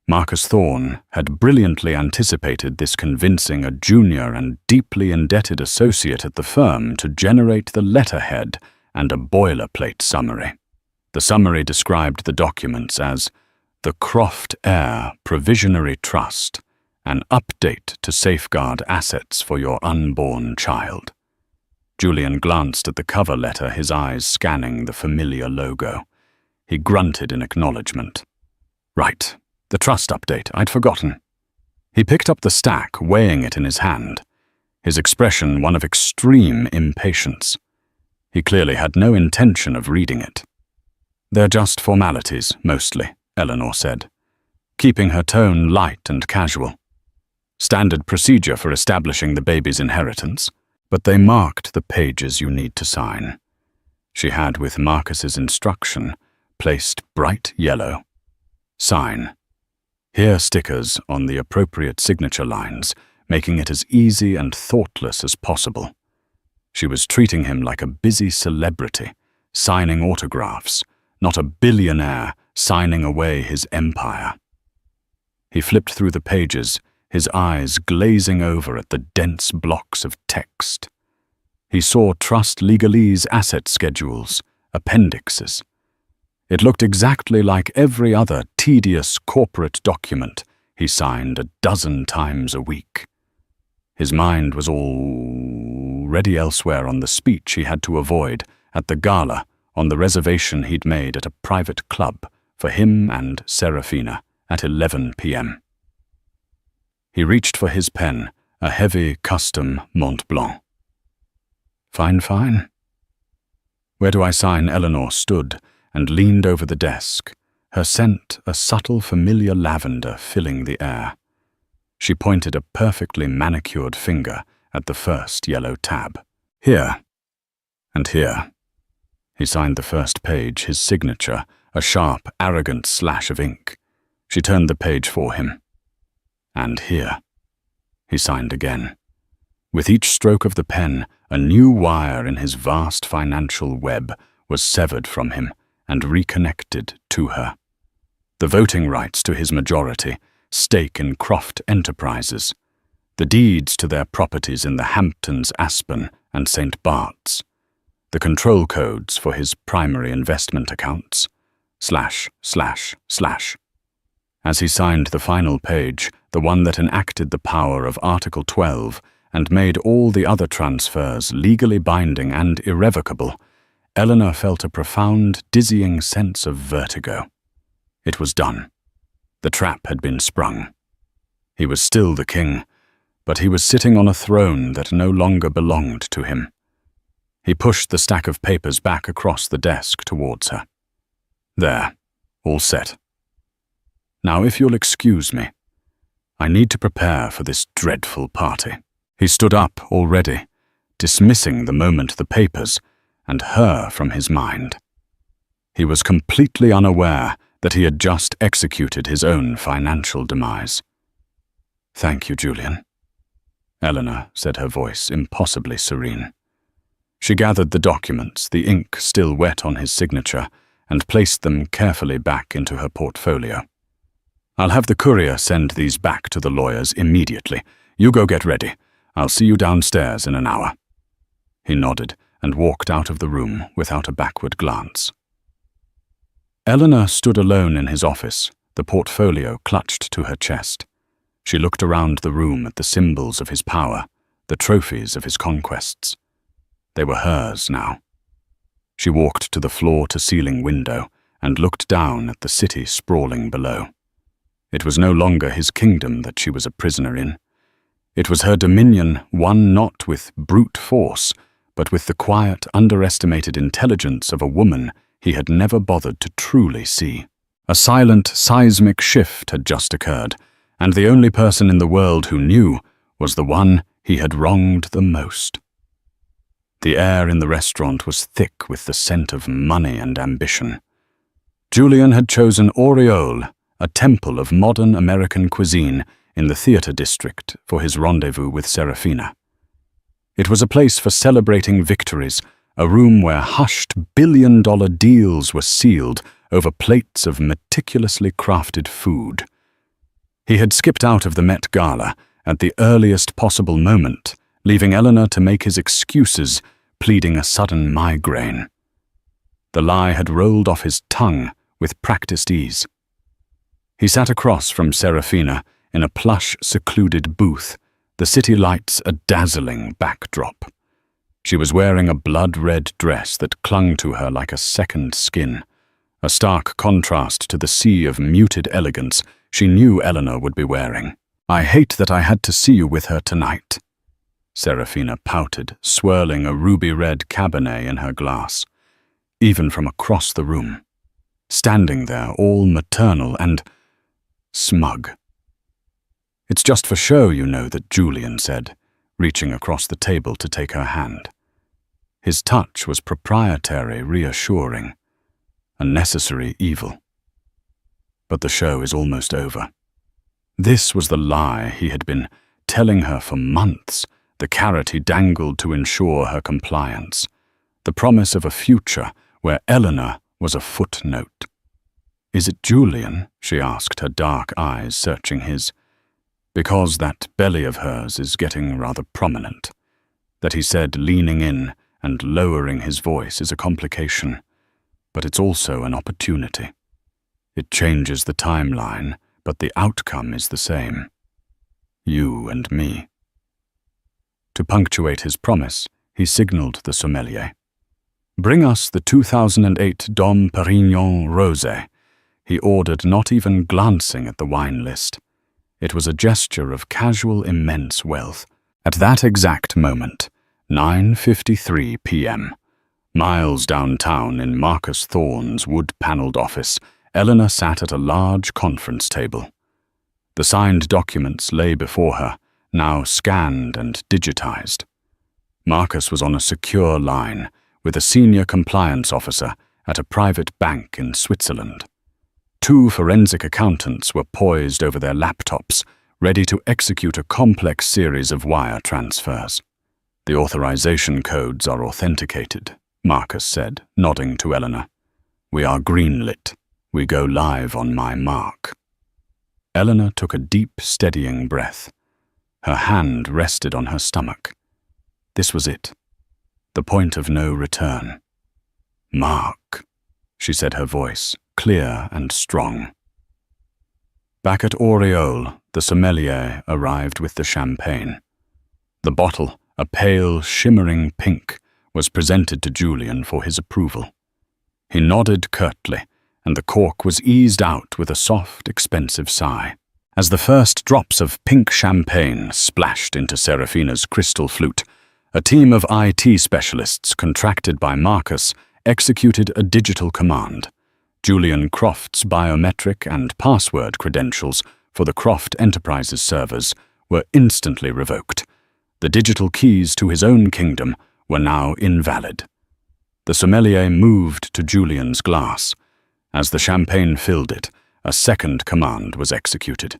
Marcus Thorne had brilliantly anticipated this, convincing a junior and deeply indebted associate at the firm to generate the letterhead and a boilerplate summary. The summary described the documents as The Croft Heir Provisionary Trust, an update to safeguard assets for your unborn child. Julian glanced at the cover letter, his eyes scanning the familiar logo. He grunted in acknowledgement. Right, the trust update, I'd forgotten. He picked up the stack, weighing it in his hand, his expression one of extreme impatience. He clearly had no intention of reading it. They're just formalities, mostly, Eleanor said, keeping her tone light and casual. Standard procedure for establishing the baby's inheritance, but they marked the pages you need to sign. She had, with Marcus's instruction, placed bright yellow. Sign. Here stickers on the appropriate signature lines, making it as easy and thoughtless as possible. She was treating him like a busy celebrity, signing autographs, not a billionaire signing away his empire. He flipped through the pages, his eyes glazing over at the dense blocks of text. He saw trust legalese asset schedules, appendixes. It looked exactly like every other tedious corporate document he signed a dozen times a week. His mind was already elsewhere on the speech he had to avoid at the gala on the reservation he'd made at a private club for him and Serafina at 11 p.m. He reached for his pen, a heavy custom Mont Blanc. Fine. Where do I sign? Eleanor stood and leaned over the desk, her scent a subtle familiar lavender filling the air. She pointed a perfectly manicured finger at the first yellow tab. Here. And here. He signed the first page, his signature, a sharp, arrogant slash of ink. She turned the page for him. And here. He signed again. With each stroke of the pen, a new wire in his vast financial web was severed from him and reconnected to her. The voting rights to his majority, stake in Croft Enterprises, the deeds to their properties in the Hamptons, Aspen, and St. Bart's, the control codes for his primary investment accounts, ///. As he signed the final page, the one that enacted the power of Article 12 and made all the other transfers legally binding and irrevocable, Eleanor felt a profound, dizzying sense of vertigo. It was done. The trap had been sprung. He was still the king, but he was sitting on a throne that no longer belonged to him. He pushed the stack of papers back across the desk towards her. There, all set. Now, if you'll excuse me, I need to prepare for this dreadful party. He stood up already, dismissing the moment the papers and her from his mind. He was completely unaware that he had just executed his own financial demise. Thank you, Julian. Eleanor said, her voice impossibly serene. She gathered the documents, the ink still wet on his signature, and placed them carefully back into her portfolio. I'll have the courier send these back to the lawyers immediately. You go get ready. I'll see you downstairs in an hour. He nodded and walked out of the room without a backward glance. Eleanor stood alone in his office, the portfolio clutched to her chest. She looked around the room at the symbols of his power, the trophies of his conquests. They were hers now. She walked to the floor-to-ceiling window and looked down at the city sprawling below. It was no longer his kingdom that she was a prisoner in. It was her dominion, won not with brute force, but with the quiet, underestimated intelligence of a woman he had never bothered to truly see. A silent, seismic shift had just occurred, and the only person in the world who knew was the one he had wronged the most. The air in the restaurant was thick with the scent of money and ambition. Julian had chosen Aureole, a temple of modern American cuisine in the theater district, for his rendezvous with Serafina. It was a place for celebrating victories, a room where hushed billion-dollar deals were sealed over plates of meticulously crafted food. He had skipped out of the Met Gala at the earliest possible moment, leaving Eleanor to make his excuses, pleading a sudden migraine. The lie had rolled off his tongue with practiced ease. He sat across from Serafina in a plush, secluded booth, the city lights a dazzling backdrop. She was wearing a blood-red dress that clung to her like a second skin, a stark contrast to the sea of muted elegance she knew Eleanor would be wearing. "I hate that I had to see you with her tonight." Serafina pouted, swirling a ruby-red Cabernet in her glass, even from across the room, standing there all maternal and smug. "It's just for show, you know," that Julian said, reaching across the table to take her hand. His touch was proprietary, reassuring, a necessary evil. But the show is almost over. This was the lie he had been telling her for months, the carrot he dangled to ensure her compliance, the promise of a future where Eleanor was a footnote. "Is it Julian?" she asked, her dark eyes searching his. "Because that belly of hers is getting rather prominent," that he said, leaning in and lowering his voice, "is a complication, but it's also an opportunity. It changes the timeline, but the outcome is the same. You and me." To punctuate his promise, he signaled the sommelier. "Bring us the 2008 Dom Perignon Rosé," he ordered, not even glancing at the wine list. It was a gesture of casual, immense wealth. At that exact moment, 9:53 p.m., miles downtown in Marcus Thorne's wood-paneled office, Eleanor sat at a large conference table. The signed documents lay before her, now scanned and digitized. Marcus was on a secure line with a senior compliance officer at a private bank in Switzerland. 2 forensic accountants were poised over their laptops, ready to execute a complex series of wire transfers. "The authorization codes are authenticated," Marcus said, nodding to Eleanor. "We are greenlit. We go live on my mark." Eleanor took a deep, steadying breath. Her hand rested on her stomach. This was it. The point of no return. "Mark," she said, her voice clear and strong. Back at Aureole, the sommelier arrived with the champagne. The bottle, a pale, shimmering pink, was presented to Julian for his approval. He nodded curtly, and the cork was eased out with a soft, expensive sigh. As the first drops of pink champagne splashed into Serafina's crystal flute, a team of IT specialists contracted by Marcus executed a digital command. Julian Croft's biometric and password credentials for the Croft Enterprises servers were instantly revoked. The digital keys to his own kingdom were now invalid. The sommelier moved to Julian's glass. As the champagne filled it, a second command was executed.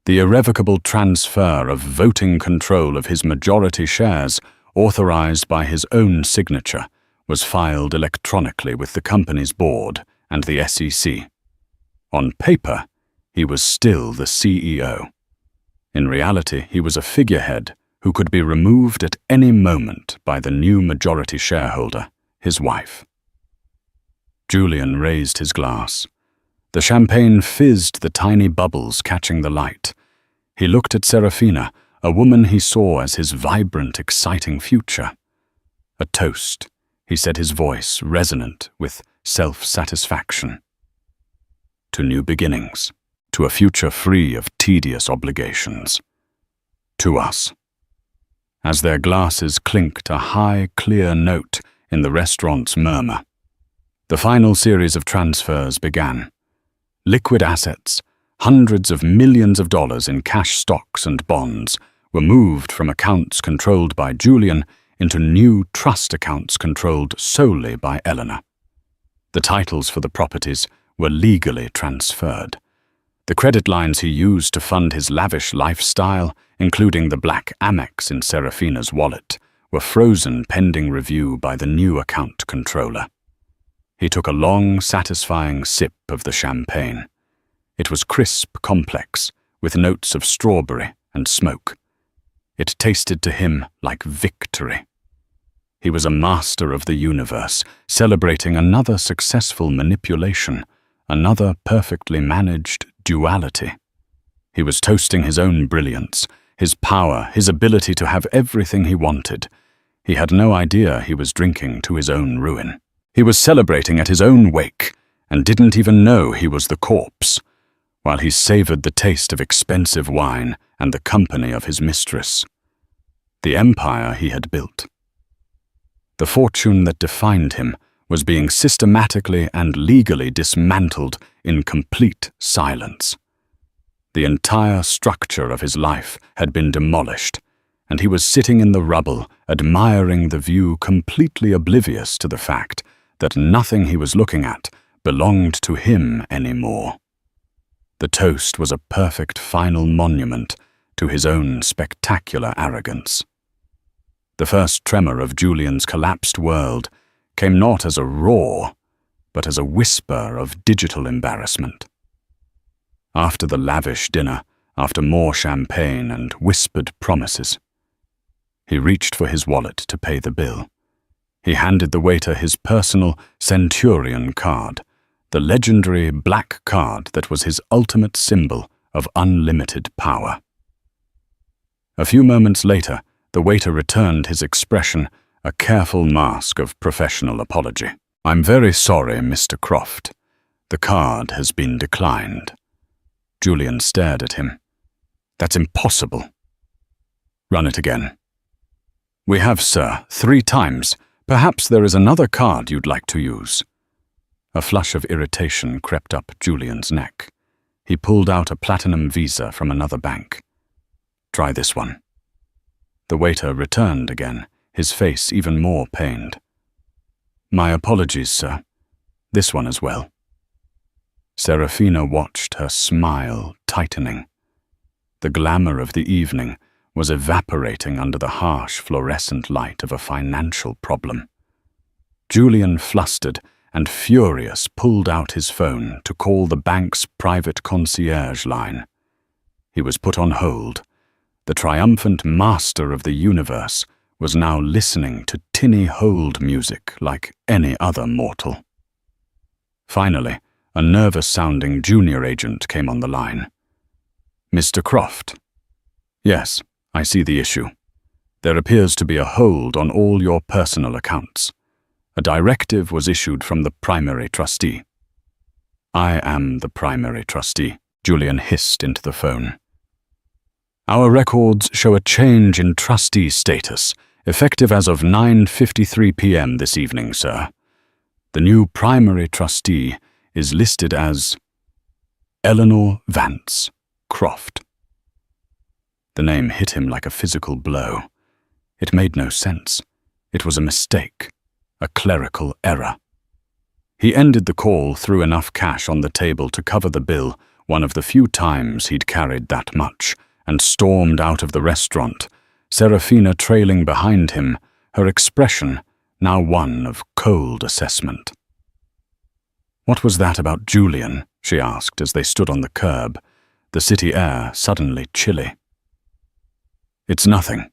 The irrevocable transfer of voting control of his majority shares, authorized by his own signature, was filed electronically with the company's board and the SEC. On paper, he was still the CEO. In reality, he was a figurehead who could be removed at any moment by the new majority shareholder, his wife. Julian raised his glass. The champagne fizzed, the tiny bubbles catching the light. He looked at Serafina, a woman he saw as his vibrant, exciting future. "A toast," he said, his voice resonant with self-satisfaction. "To new beginnings, to a future free of tedious obligations. To us." As their glasses clinked a high, clear note in the restaurant's murmur, the final series of transfers began. Liquid assets, hundreds of millions of dollars in cash stocks and bonds, were moved from accounts controlled by Julian into new trust accounts controlled solely by Eleanor. The titles for the properties were legally transferred. The credit lines he used to fund his lavish lifestyle, including the black Amex in Serafina's wallet, were frozen pending review by the new account controller. He took a long, satisfying sip of the champagne. It was crisp, complex, with notes of strawberry and smoke. It tasted to him like victory. He was a master of the universe, celebrating another successful manipulation, another perfectly managed duality. He was toasting his own brilliance, his power, his ability to have everything he wanted. He had no idea he was drinking to his own ruin. He was celebrating at his own wake and didn't even know he was the corpse, while he savored the taste of expensive wine and the company of his mistress. The empire he had built. The fortune that defined him was being systematically and legally dismantled in complete silence. The entire structure of his life had been demolished, and he was sitting in the rubble, admiring the view, completely oblivious to the fact that nothing he was looking at belonged to him anymore. The toast was a perfect final monument to his own spectacular arrogance. The first tremor of Julian's collapsed world came not as a roar, but as a whisper of digital embarrassment. After the lavish dinner, after more champagne and whispered promises, he reached for his wallet to pay the bill. He handed the waiter his personal Centurion card, the legendary black card that was his ultimate symbol of unlimited power. A few moments later, the waiter returned his expression, a careful mask of professional apology. "I'm very sorry, Mr. Croft. The card has been declined." Julian stared at him. "That's impossible." "Run it again." "We have, sir, 3 times. Perhaps there is another card you'd like to use." A flush of irritation crept up Julian's neck. He pulled out a platinum visa from another bank. "Try this one." The waiter returned again, his face even more pained. "My apologies, sir. This one as well." Serafina watched, her smile tightening. The glamour of the evening was evaporating under the harsh fluorescent light of a financial problem. Julian, flustered and furious, pulled out his phone to call the bank's private concierge line. He was put on hold. The triumphant master of the universe was now listening to tinny hold music like any other mortal. Finally, a nervous-sounding junior agent came on the line. "Mr. Croft." "Yes, I see the issue. There appears to be a hold on all your personal accounts. A directive was issued from the primary trustee." "I am the primary trustee," Julian hissed into the phone. "Our records show a change in trustee status, effective as of 9:53 p.m. this evening, sir. The new primary trustee is listed as Eleanor Vance Croft." The name hit him like a physical blow. It made no sense. It was a mistake, a clerical error. He ended the call, threw enough cash on the table to cover the bill, one of the few times he'd carried that much, and stormed out of the restaurant, Serafina trailing behind him, her expression now one of cold assessment. "What was that about Julian?" she asked as they stood on the curb, the city air suddenly chilly. "It's nothing.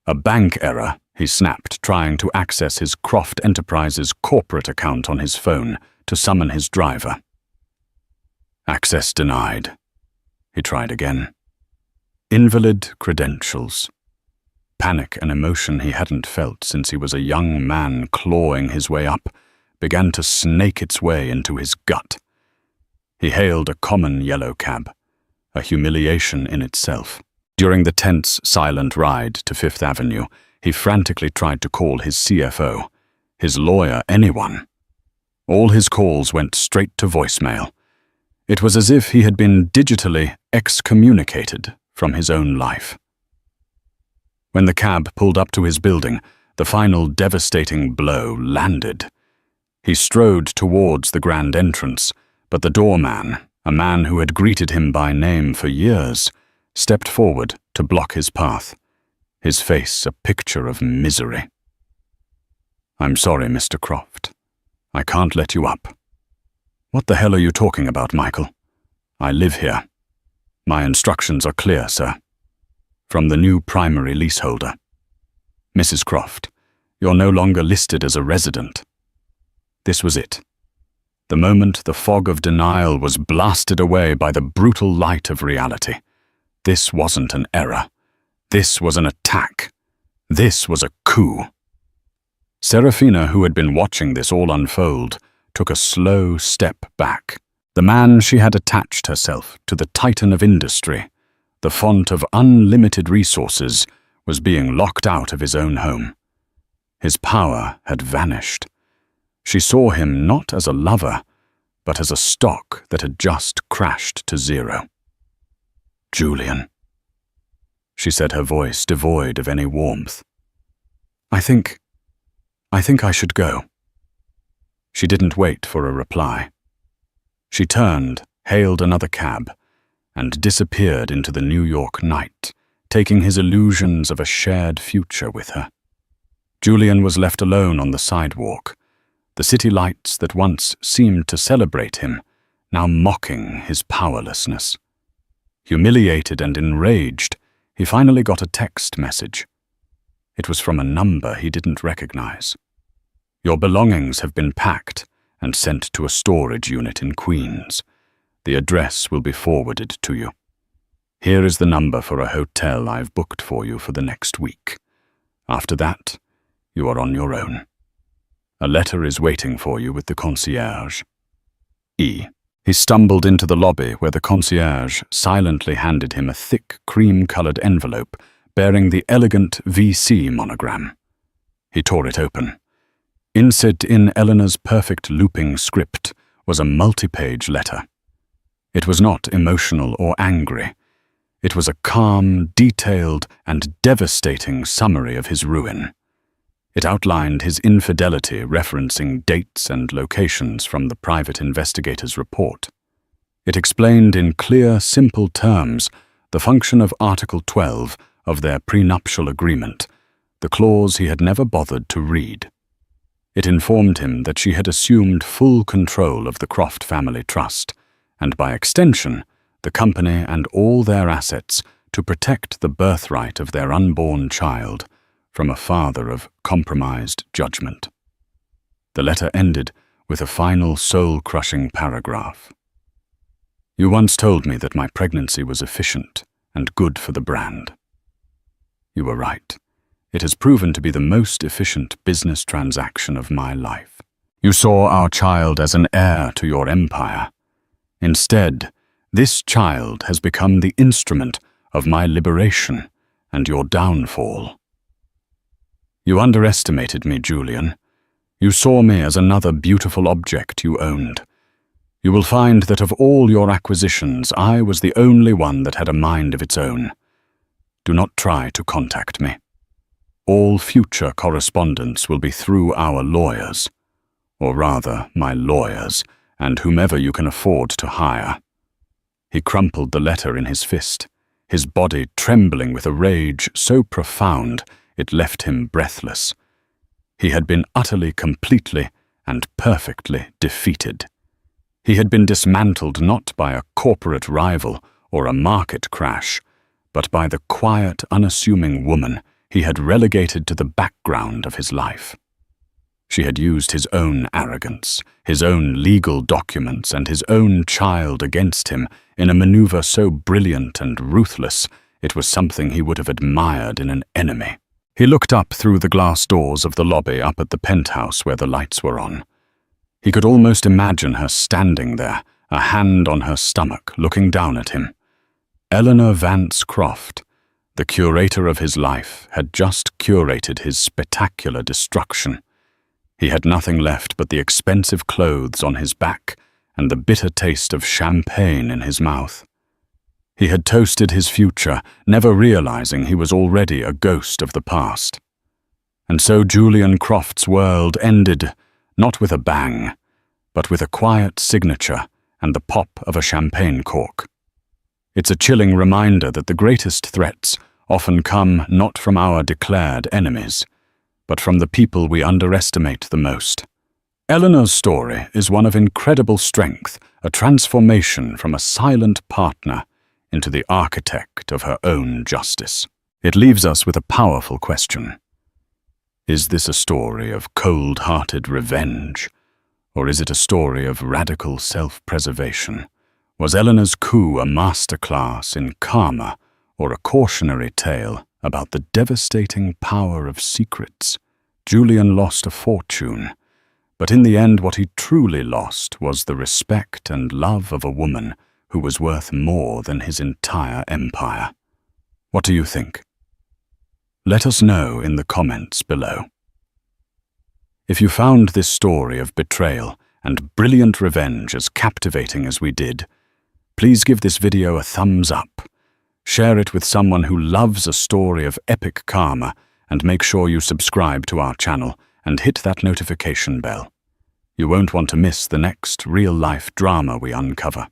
A bank error," he snapped, trying to access his Croft Enterprises corporate account on his phone to summon his driver. "Access denied." He tried again. Invalid credentials. Panic, an emotion he hadn't felt since he was a young man clawing his way up, began to snake its way into his gut. He hailed a common yellow cab, a humiliation in itself. During the tense, silent ride to Fifth Avenue, he frantically tried to call his CFO, his lawyer, anyone. All his calls went straight to voicemail. It was as if he had been digitally excommunicated from his own life. When the cab pulled up to his building, the final devastating blow landed. He strode towards the grand entrance, but the doorman, a man who had greeted him by name for years, stepped forward to block his path, his face a picture of misery. "I'm sorry, Mr. Croft. I can't let you up." "What the hell are you talking about, Michael? I live here. My instructions are clear, sir. From the new primary leaseholder. Mrs. Croft, you're no longer listed as a resident." This was it. The moment the fog of denial was blasted away by the brutal light of reality. This wasn't an error. This was an attack. This was a coup. Serafina, who had been watching this all unfold, took a slow step back. The man she had attached herself to, the titan of industry, the font of unlimited resources, was being locked out of his own home. His power had vanished. She saw him not as a lover, but as a stock that had just crashed to zero. "Julian," she said, her voice devoid of any warmth. I think I should go." She didn't wait for a reply. She turned, hailed another cab, and disappeared into the New York night, taking his illusions of a shared future with her. Julian was left alone on the sidewalk, the city lights that once seemed to celebrate him, now mocking his powerlessness. Humiliated and enraged, he finally got a text message. It was from a number he didn't recognize. "Your belongings have been packed and sent to a storage unit in Queens. The address will be forwarded to you. Here is the number for a hotel I've booked for you for the next week. After that, you are on your own. A letter is waiting for you with the concierge. E." He stumbled into the lobby where the concierge silently handed him a thick cream-colored envelope bearing the elegant VC monogram. He tore it open. Inset in Eleanor's perfect looping script was a multi-page letter. It was not emotional or angry. It was a calm, detailed, and devastating summary of his ruin. It outlined his infidelity, referencing dates and locations from the private investigator's report. It explained in clear, simple terms the function of Article 12 of their prenuptial agreement, the clause he had never bothered to read. It informed him that she had assumed full control of the Croft family trust, and by extension, the company and all their assets, to protect the birthright of their unborn child from a father of compromised judgment. The letter ended with a final soul-crushing paragraph. "You once told me that my pregnancy was efficient and good for the brand. You were right. It has proven to be the most efficient business transaction of my life. You saw our child as an heir to your empire. Instead, this child has become the instrument of my liberation and your downfall. You underestimated me, Julian. You saw me as another beautiful object you owned. You will find that of all your acquisitions, I was the only one that had a mind of its own. Do not try to contact me. All future correspondence will be through our lawyers, or rather, my lawyers, and whomever you can afford to hire." He crumpled the letter in his fist, his body trembling with a rage so profound it left him breathless. He had been utterly, completely, and perfectly defeated. He had been dismantled not by a corporate rival or a market crash, but by the quiet, unassuming woman he had relegated to the background of his life. She had used his own arrogance, his own legal documents, and his own child against him in a maneuver so brilliant and ruthless it was something he would have admired in an enemy. He looked up through the glass doors of the lobby up at the penthouse where the lights were on. He could almost imagine her standing there, a hand on her stomach, looking down at him. Eleanor Vance Croft, the curator of his life, had just curated his spectacular destruction. He had nothing left but the expensive clothes on his back and the bitter taste of champagne in his mouth. He had toasted his future, never realizing he was already a ghost of the past. And so Julian Croft's world ended, not with a bang, but with a quiet signature and the pop of a champagne cork. It's a chilling reminder that the greatest threats often come not from our declared enemies, but from the people we underestimate the most. Eleanor's story is one of incredible strength, a transformation from a silent partner into the architect of her own justice. It leaves us with a powerful question. Is this a story of cold-hearted revenge, Or is it a story of radical self-preservation? Was Eleanor's coup a masterclass in karma, or a cautionary tale about the devastating power of secrets? Julian lost a fortune, but in the end what he truly lost was the respect and love of a woman who was worth more than his entire empire. What do you think? Let us know in the comments below. If you found this story of betrayal and brilliant revenge as captivating as we did, please give this video a thumbs up. Share it with someone who loves a story of epic karma, and make sure you subscribe to our channel and hit that notification bell. You won't want to miss the next real-life drama we uncover.